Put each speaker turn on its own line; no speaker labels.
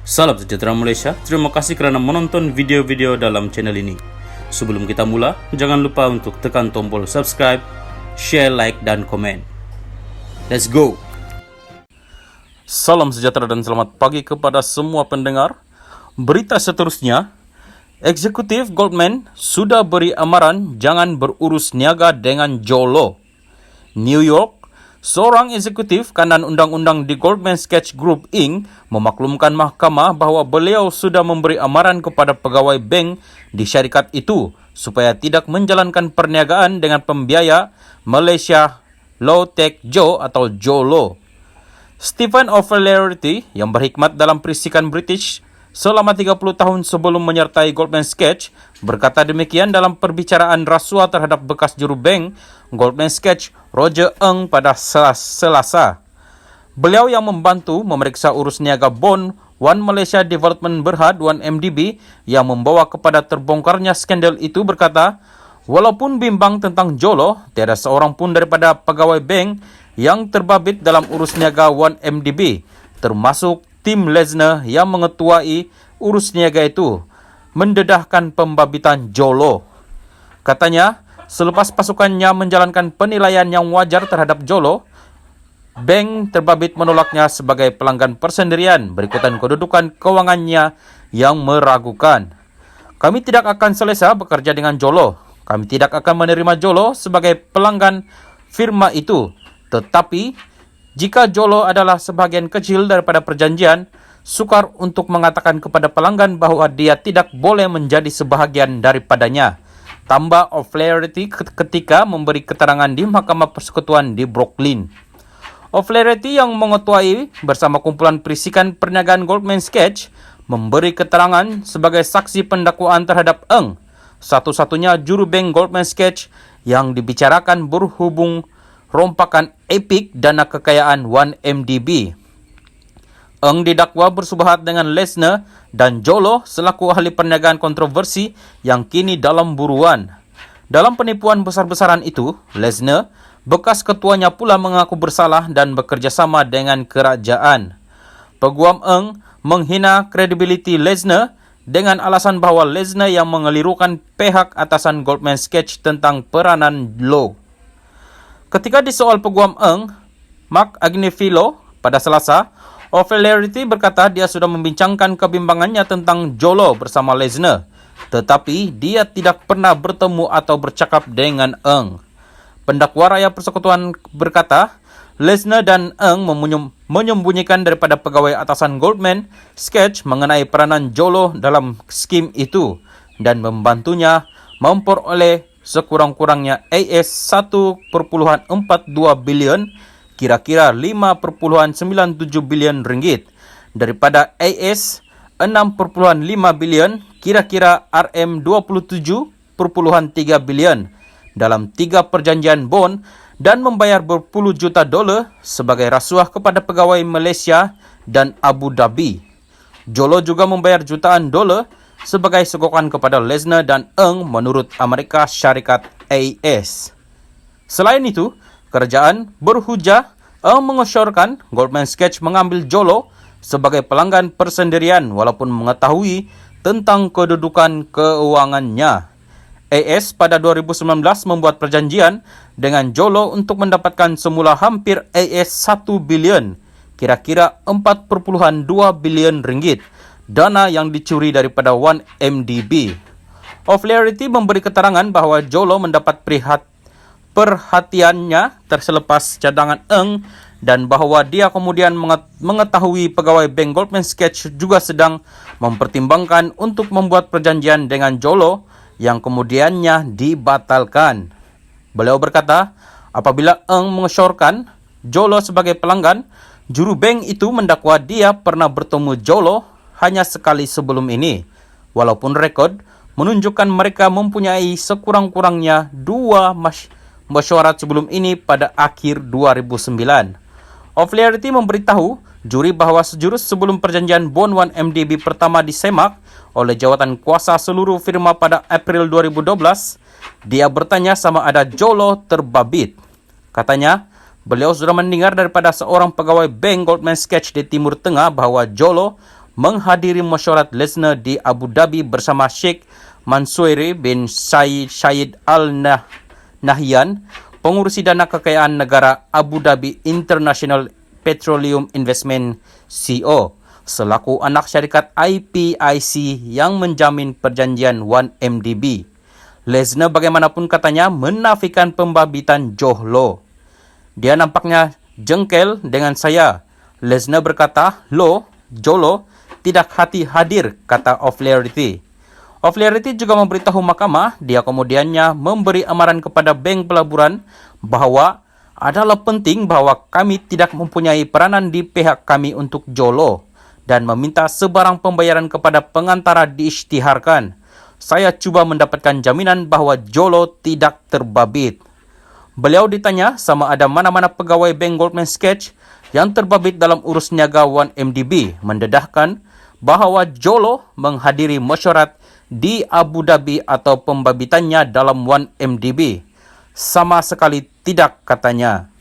Salam sejahtera Malaysia, terima kasih kerana menonton video-video dalam channel ini. Sebelum kita mula, jangan lupa untuk tekan tombol subscribe, share, like, dan komen. Let's go! Salam sejahtera dan selamat pagi kepada semua pendengar. Berita seterusnya, Eksekutif Goldman sudah beri amaran jangan berurus niaga dengan Jolo. New York, seorang eksekutif kanan undang-undang di Goldman Sachs Group Inc. memaklumkan mahkamah bahawa beliau sudah memberi amaran kepada pegawai bank di syarikat itu supaya tidak menjalankan perniagaan dengan pembiaya Malaysia Low Tech Joe atau Jolo. Stephen O'Flaherty yang berkhidmat dalam perisikan British selama 30 tahun sebelum menyertai Goldman Sachs berkata demikian dalam perbicaraan rasuah terhadap bekas juru bank Goldman Sachs Roger Ng pada Selasa. Beliau yang membantu memeriksa urus niaga bond One Malaysia Development Berhad 1MDB yang membawa kepada terbongkarnya skandal itu berkata, walaupun bimbang tentang Jolo, tiada seorang pun daripada pegawai bank yang terbabit dalam urus niaga 1MDB, termasuk tim Lesner yang mengetuai urus niaga itu, mendedahkan pembabitan Jolo. Katanya, selepas pasukannya menjalankan penilaian yang wajar terhadap Jolo, bank terbabit menolaknya sebagai pelanggan persendirian berikutan kedudukan kewangannya yang meragukan. Kami tidak akan selesa bekerja dengan Jolo. Kami tidak akan menerima Jolo sebagai pelanggan firma itu. Tetapi, jika Jolo adalah sebahagian kecil daripada perjanjian, sukar untuk mengatakan kepada pelanggan bahawa dia tidak boleh menjadi sebahagian daripadanya. Tambah O'Flaherty ketika memberi keterangan di Mahkamah Persekutuan di Brooklyn. O'Flaherty yang mengetuai bersama kumpulan perisikan perniagaan Goldman Sachs memberi keterangan sebagai saksi pendakwaan terhadap Ng, satu-satunya juru bank Goldman Sachs yang dibicarakan berhubung rompakan epik dana kekayaan 1MDB. Ng didakwa bersubahat dengan Lesner dan Jolo selaku ahli perniagaan kontroversi yang kini dalam buruan. Dalam penipuan besar-besaran itu, Lesner, bekas ketuanya pula mengaku bersalah dan bekerjasama dengan kerajaan. Peguam Ng menghina kredibiliti Lesner dengan alasan bahawa Lesner yang mengelirukan pihak atasan Goldman Sachs tentang peranan Low. Ketika disoal peguam Ng, Mark Agnifilo pada Selasa, O'Flaherty berkata dia sudah membincangkan kebimbangannya tentang Jolo bersama Lesner, tetapi dia tidak pernah bertemu atau bercakap dengan Ng. Pendakwa Raya Persekutuan berkata, Lesner dan Ng menyembunyikan daripada pegawai atasan Goldman Sachs mengenai peranan Jolo dalam skim itu dan membantunya memperoleh sekurang-kurangnya AS 1.42 bilion, kira-kira 5.97 bilion ringgit, daripada AS 6.5 bilion, kira-kira RM27.3 bilion, dalam 3 perjanjian bond dan membayar berpuluh juta dolar sebagai rasuah kepada pegawai Malaysia dan Abu Dhabi. Jolo juga membayar jutaan dolar sebagai sokongan kepada Lesner dan Ng menurut Amerika Syarikat AS. Selain itu, kerajaan berhujah Ng mengesyorkan Goldman Sachs mengambil Jolo sebagai pelanggan persendirian walaupun mengetahui tentang kedudukan keuangannya. AS pada 2019 membuat perjanjian dengan Jolo untuk mendapatkan semula hampir AS 1 bilion, kira-kira 4.2 bilion ringgit, dana yang dicuri daripada 1MDB. O'Flaherty memberi keterangan bahawa Jolo mendapat perhatiannya terselepas cadangan Ng dan bahawa dia kemudian mengetahui pegawai bank Goldman Sachs juga sedang mempertimbangkan untuk membuat perjanjian dengan Jolo yang kemudiannya dibatalkan. Beliau berkata, apabila Ng mengesyorkan Jolo sebagai pelanggan, juru bank itu mendakwa dia pernah bertemu Jolo hanya sekali sebelum ini, walaupun rekod menunjukkan mereka mempunyai sekurang-kurangnya 2 mesyuarat sebelum ini pada akhir 2009. O'Flaherty memberitahu juri bahawa sejurus sebelum perjanjian bond 1MDB pertama disemak oleh jawatan kuasa seluruh firma pada April 2012, dia bertanya sama ada Jolo terbabit. Katanya, beliau sudah mendengar daripada seorang pegawai bank Goldman Sachs di Timur Tengah bahawa Jolo menghadiri mesyuarat Lesnar di Abu Dhabi bersama Sheikh Mansour bin Syed Al Nahyan, pengurusi dana kekayaan negara Abu Dhabi International Petroleum Investment CO, selaku anak syarikat IPIC yang menjamin perjanjian 1MDB. Lesnar bagaimanapun katanya menafikan pembabitan Johlo. Dia nampaknya jengkel dengan saya. Lesnar berkata, Jolo tidak hadir, kata O'Flaherty. O'Flaherty juga memberitahu mahkamah, dia kemudiannya memberi amaran kepada bank pelaburan bahwa adalah penting bahwa kami tidak mempunyai peranan di pihak kami untuk Jolo dan meminta sebarang pembayaran kepada pengantara diisytiharkan. Saya cuba mendapatkan jaminan bahwa Jolo tidak terbabit. Beliau ditanya sama ada mana-mana pegawai Bank Goldman Sachs yang terbabit dalam urus niaga 1MDB, mendedahkan bahwa Jolo menghadiri mesyuarat di Abu Dhabi atau pembabitannya dalam 1MDB. Sama sekali tidak, katanya.